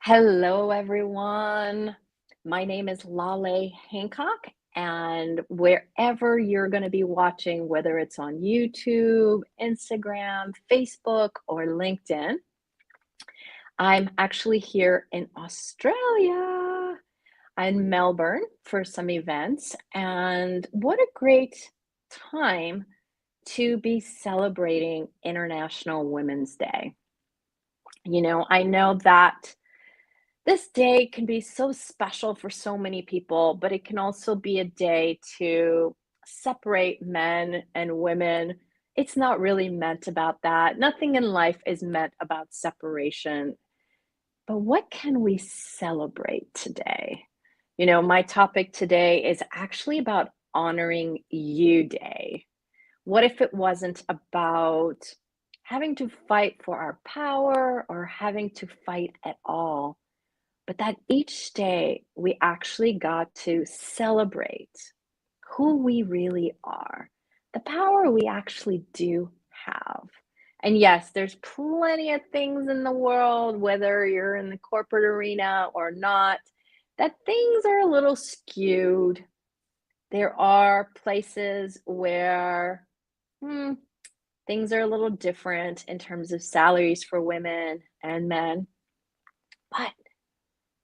Hello, everyone. My name is Laleh Hancock, and wherever you're going to be watching, whether it's on YouTube, Instagram, Facebook, or LinkedIn, I'm actually here in Australia. I'm in Melbourne for some events, and what a great time to be celebrating International Women's Day. I know that this day can be so special for so many people, but it can also be a day to separate men and women. It's not really meant about that. Nothing in life is meant about separation. But what can we celebrate today? My topic today is actually about honoring you day. What if it wasn't about having to fight for our power or having to fight at all? But that each day we actually got to celebrate who we really are, the power we actually do have. And yes, there's plenty of things in the world, whether you're in the corporate arena or not, that things are a little skewed. There are places where things are a little different in terms of salaries for women and men. But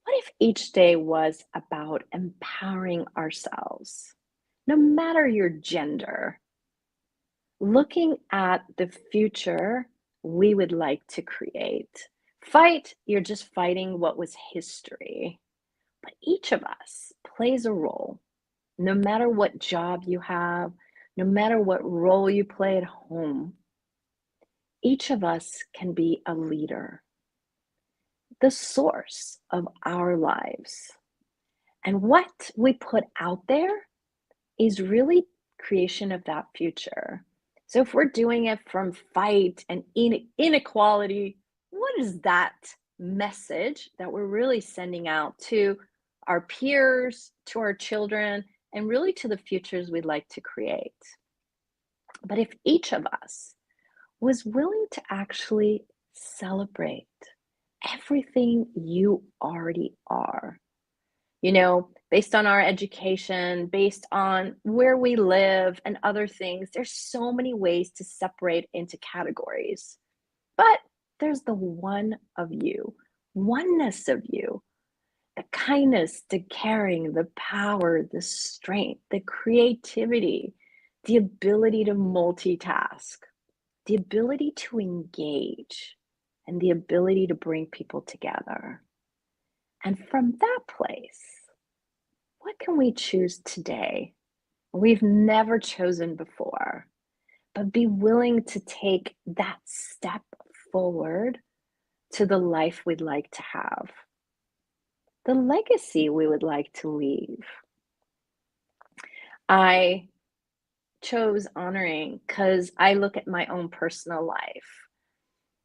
what if each day was about empowering ourselves, no matter your gender, looking at the future we would like to create? Fight, you're just fighting what was history. But each of us plays a role, no matter what job you have, no matter what role you play at home. Each of us can be a leader, the source of our lives. And what we put out there is really creation of that future. So if we're doing it from fight and inequality, what is that message that we're really sending out to our peers, to our children, and really to the futures we'd like to create? But if each of us was willing to actually celebrate everything you already are, based on our education, based on where we live and other things, there's so many ways to separate into categories. But there's the one of you, oneness of you, the kindness, the caring, the power, the strength, the creativity, the ability to multitask, the ability to engage, and the ability to bring people together. And from that place, what can we choose today? We've never chosen before, but be willing to take that step forward to the life we'd like to have, the legacy we would like to leave. I chose honoring because I look at my own personal life.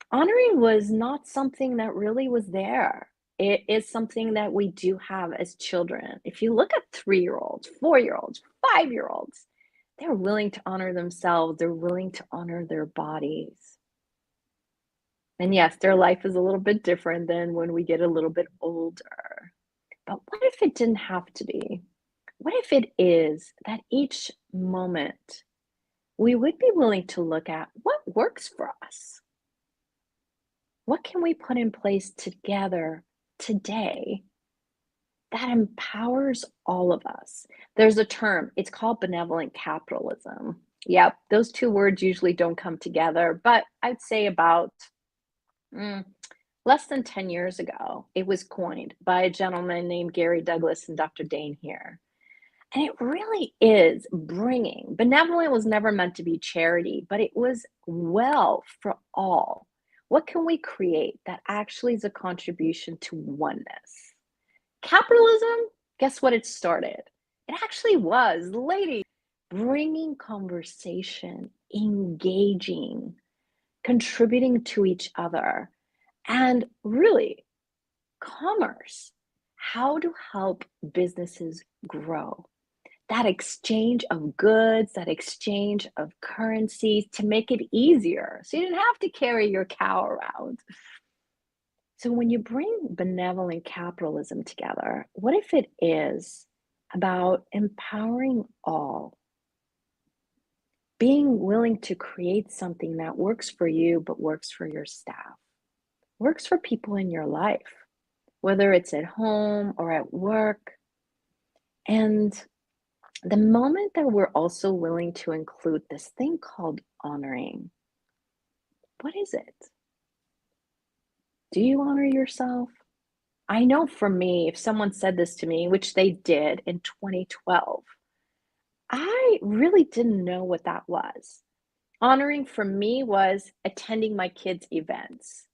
Honoring was not something that really was there. It is something that we do have as children. If you look at 3-year-olds, 4-year-olds, 5-year-olds, they're willing to honor themselves. They're willing to honor their bodies. And yes, their life is a little bit different than when we get a little bit older. But what if it didn't have to be? What if it is that each moment we would be willing to look at what works for us? What can we put in place together today that empowers all of us? There's a term, it's called benevolent capitalism. Yep, those two words usually don't come together, but I'd say about less than 10 years ago, it was coined by a gentleman named Gary Douglas and Dr. Dane here. And it really is benevolent was never meant to be charity, but it was well for all. What can we create that actually is a contribution to oneness? Capitalism, guess what it started? It actually was, ladies, bringing conversation, engaging, contributing to each other, and really commerce. How to help businesses grow. That exchange of goods, that exchange of currencies to make it easier. So you didn't have to carry your cow around. So when you bring benevolent capitalism together, what if it is about empowering all, being willing to create something that works for you, but works for your staff, works for people in your life, whether it's at home or at work. And the moment that we're also willing to include this thing called honoring, what is it? Do you honor yourself? I know for me, if someone said this to me, which they did in 2012, I really didn't know what that was. Honoring for me was attending my kids' events,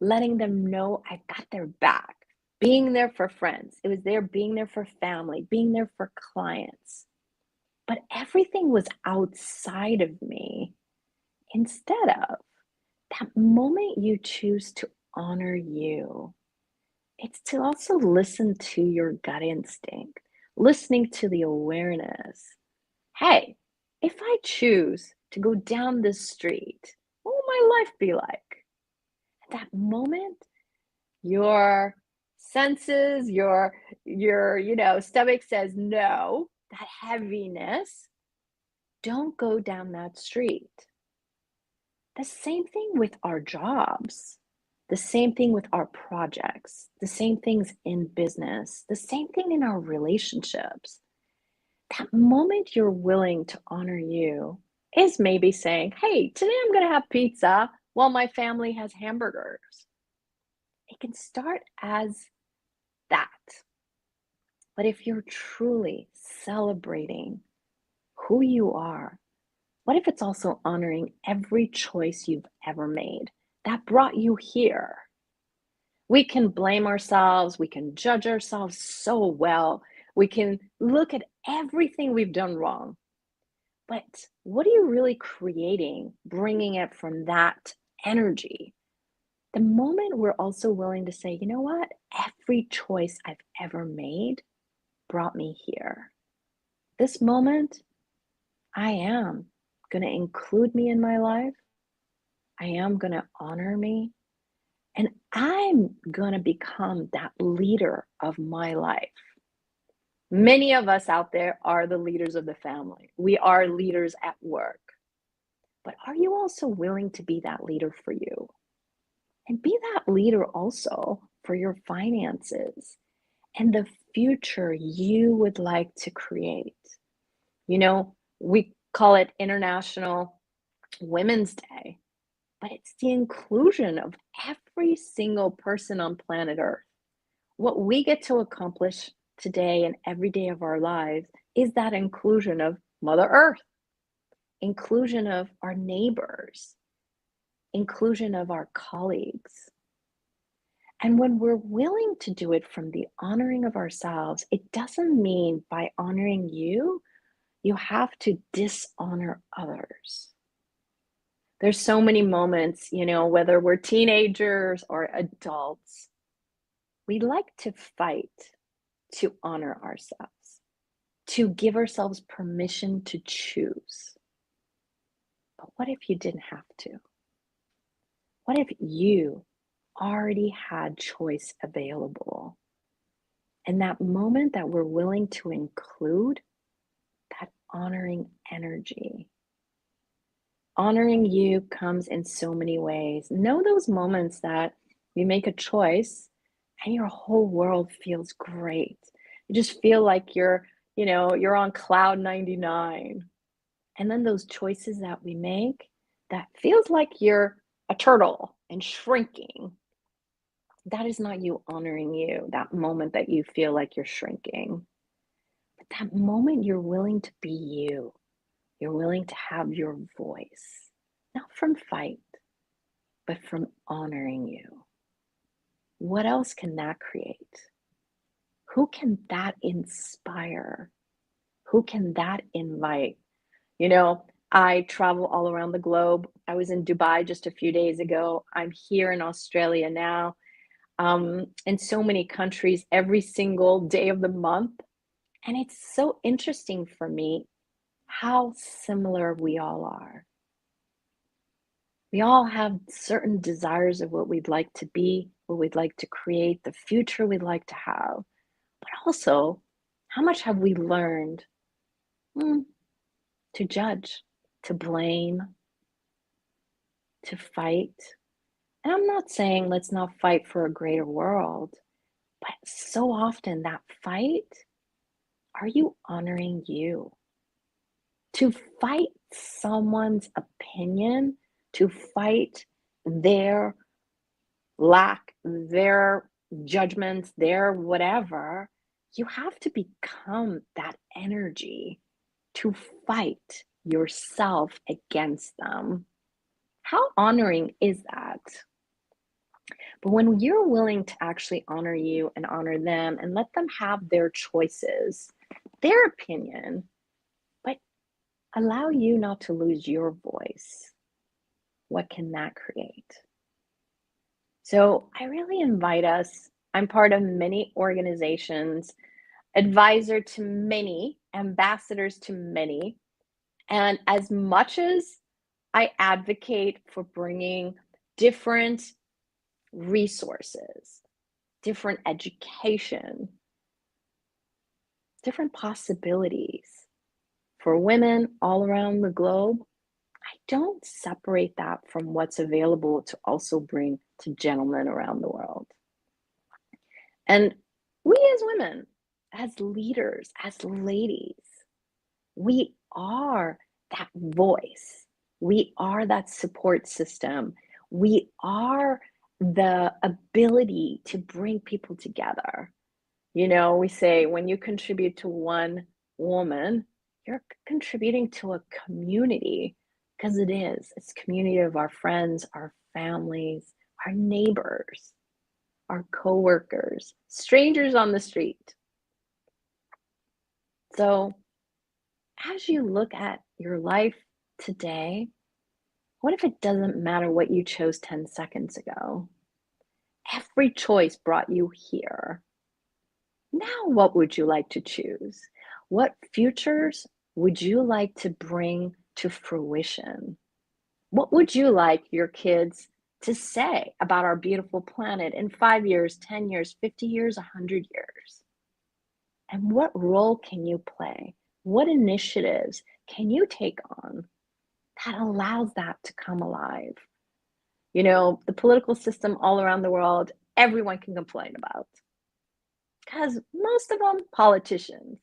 letting them know I got their back, being there for friends. It was there being there for family, being there for clients. But everything was outside of me instead of that moment you choose to honor you. It's to also listen to your gut instinct, listening to the awareness. Hey, if I choose to go down this street, what will my life be like? At that moment, your senses, your stomach says no, that heaviness, don't go down that street. The same thing with our jobs, the same thing with our projects, the same things in business, the same thing in our relationships. That moment you're willing to honor you is maybe saying, hey, today I'm going to have pizza while my family has hamburgers. It can start as that. But if you're truly celebrating who you are, what if it's also honoring every choice you've ever made that brought you here? We can blame ourselves, we can judge ourselves so well, we can look at everything we've done wrong. But what are you really creating, bringing it from that energy? The moment we're also willing to say, you know what? Every choice I've ever made brought me here. This moment, I am going to include me in my life. I am going to honor me. And I'm going to become that leader of my life. Many of us out there are the leaders of the family. We are leaders at work. But are you also willing to be that leader for you? And be that leader also for your finances and the future you would like to create. We call it International Women's Day, but it's the inclusion of every single person on planet Earth. What we get to accomplish today and every day of our lives is that inclusion of Mother Earth, inclusion of our neighbors, inclusion of our colleagues. And when we're willing to do it from the honoring of ourselves, it doesn't mean by honoring you, you have to dishonor others. There's so many moments, whether we're teenagers or adults, we like to fight to honor ourselves, to give ourselves permission to choose. But what if you didn't have to? What if you already had choice available? And that moment that we're willing to include that honoring energy. Honoring you comes in so many ways. Know those moments that you make a choice and your whole world feels great. You just feel like you're on cloud 99. And then those choices that we make that feels like you're a turtle and shrinking. That is not you honoring you, that moment that you feel like you're shrinking. But that moment you're willing to be you, you're willing to have your voice, not from fight, but from honoring you. What else can that create? Who can that inspire? Who can that invite? I travel all around the globe. I was in Dubai just a few days ago. I'm here in Australia now, in so many countries every single day of the month. And it's so interesting for me how similar we all are. We all have certain desires of what we'd like to be, what we'd like to create, the future we'd like to have. But also, how much have we learned mm, to judge, to blame, to fight? And I'm not saying let's not fight for a greater world, but so often that fight, are you honoring you? To fight someone's opinion, to fight their lack, their judgments, their whatever, you have to become that energy to fight yourself against them. How honoring is that? But when you're willing to actually honor you and honor them and let them have their choices, their opinion, but allow you not to lose your voice, what can that create? So I really invite us. I'm part of many organizations, advisor to many, ambassadors to many. And as much as I advocate for bringing different resources, different education, different possibilities for women all around the globe, I don't separate that from what's available to also bring to gentlemen around the world. And we as women, as leaders, as ladies, we are that voice. We are that support system. We are the ability to bring people together. You know, we say when you contribute to one woman, you're contributing to a community because it is. It's community of our friends, our families, our neighbors, our coworkers, strangers on the street. So, as you look at your life today, what if it doesn't matter what you chose 10 seconds ago? Every choice brought you here. Now, what would you like to choose? What futures would you like to bring to fruition? What would you like your kids to say about our beautiful planet in 5 years, 10 years, 50 years, 100 years? And what role can you play? What initiatives can you take on that allows that to come alive? You know, the political system all around the world, everyone can complain about because most of them politicians,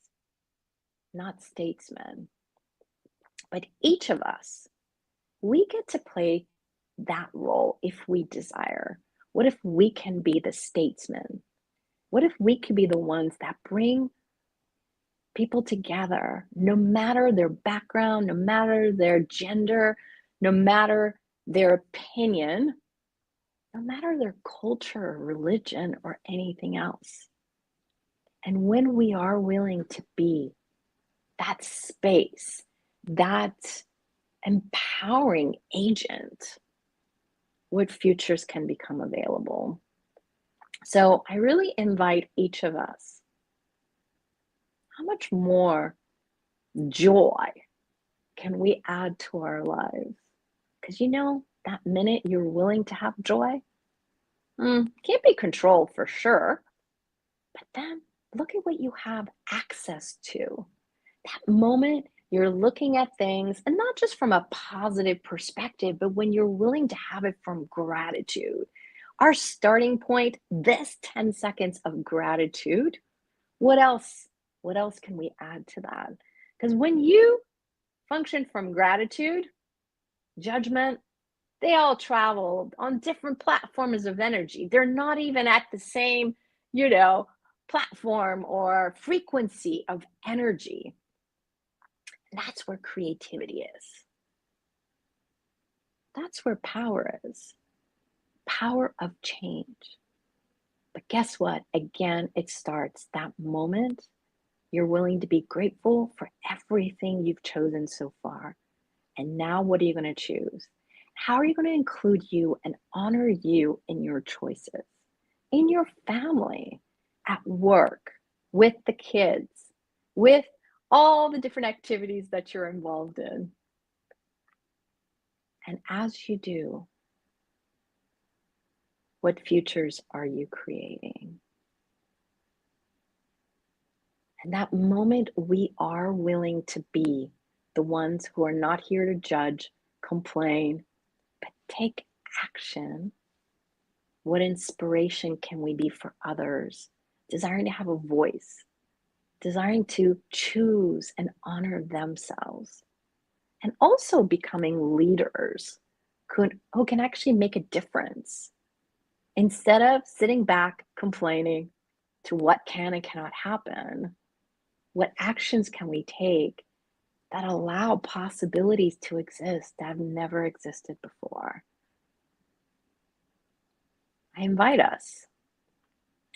not statesmen. But each of us, we get to play that role if we desire. What if we can be the statesman? What if we could be the ones that bring people together, no matter their background, no matter their gender, no matter their opinion, no matter their culture, religion, or anything else? And when we are willing to be that space, that empowering agent, what futures can become available. So I really invite each of us, how much more joy can we add to our lives? Because you know, that minute you're willing to have joy, can't be controlled for sure, but then look at what you have access to. That moment you're looking at things, and not just from a positive perspective, but when you're willing to have it from gratitude. Our starting point, this 10 seconds of gratitude, what else? What else can we add to that? Because when you function from gratitude, judgment, they all travel on different platforms of energy. They're not even at the same, you know, platform or frequency of energy. And that's where creativity is. That's where power is. Power of change. But guess what? Again, it starts that moment you're willing to be grateful for everything you've chosen so far. And now, what are you going to choose? How are you going to include you and honor you in your choices, in your family, at work, with the kids, with all the different activities that you're involved in? And as you do, what futures are you creating? And that moment we are willing to be the ones who are not here to judge, complain, but take action. What inspiration can we be for others? Desiring to have a voice, desiring to choose and honor themselves, and also becoming leaders who can actually make a difference. Instead of sitting back complaining to what can and cannot happen, what actions can we take that allow possibilities to exist that have never existed before? I invite us.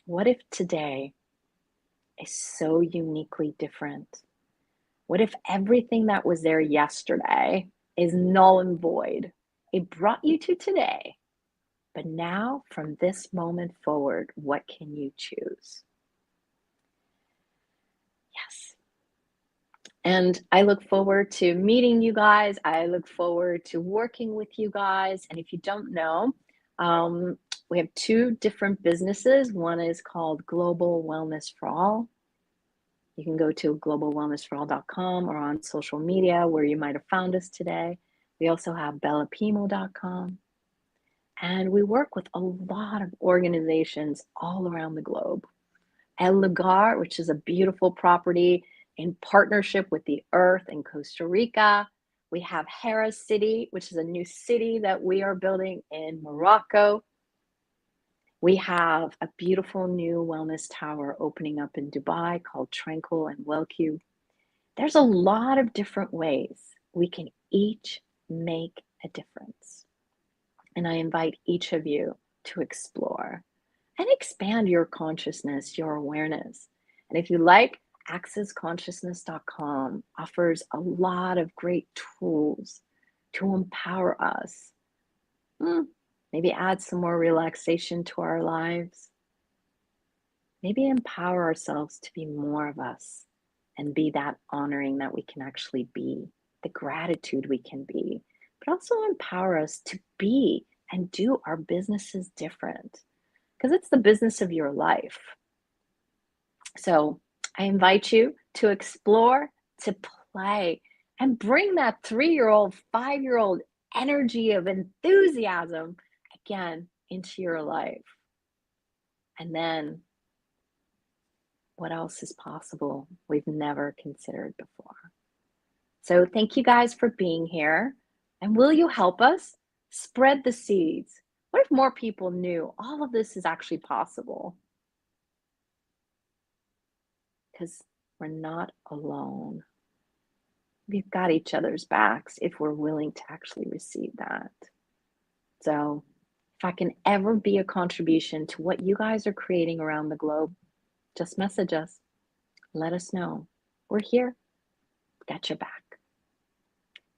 What if today is so uniquely different? What if everything that was there yesterday is null and void? It brought you to today, but now from this moment forward, what can you choose? Yes. And I look forward to meeting you guys. I look forward to working with you guys. And if you don't know, we have two different businesses. One is called Global Wellness for All. You can go to globalwellnessforall.com or on social media where you might have found us today. We also have bellapimo.com. And we work with a lot of organizations all around the globe. El Lugar, which is a beautiful property in partnership with the earth in Costa Rica. We have Hera City, which is a new city that we are building in Morocco. We have a beautiful new wellness tower opening up in Dubai called Tranquil and WellCube. There's a lot of different ways we can each make a difference. And I invite each of you to explore and expand your consciousness, your awareness. And if you like, accessconsciousness.com offers a lot of great tools to empower us. Maybe add some more relaxation to our lives. Maybe empower ourselves to be more of us and be that honoring that we can actually be, the gratitude we can be, but also empower us to be and do our businesses different, because it's the business of your life. So I invite you to explore, to play, and bring that 3-year-old, 5-year-old energy of enthusiasm again into your life. And then what else is possible we've never considered before? So thank you guys for being here. And will you help us spread the seeds? What if more people knew all of this is actually possible? Because we're not alone. We've got each other's backs if we're willing to actually receive that. So if I can ever be a contribution to what you guys are creating around the globe, just message us. Let us know. We're here. Got your back.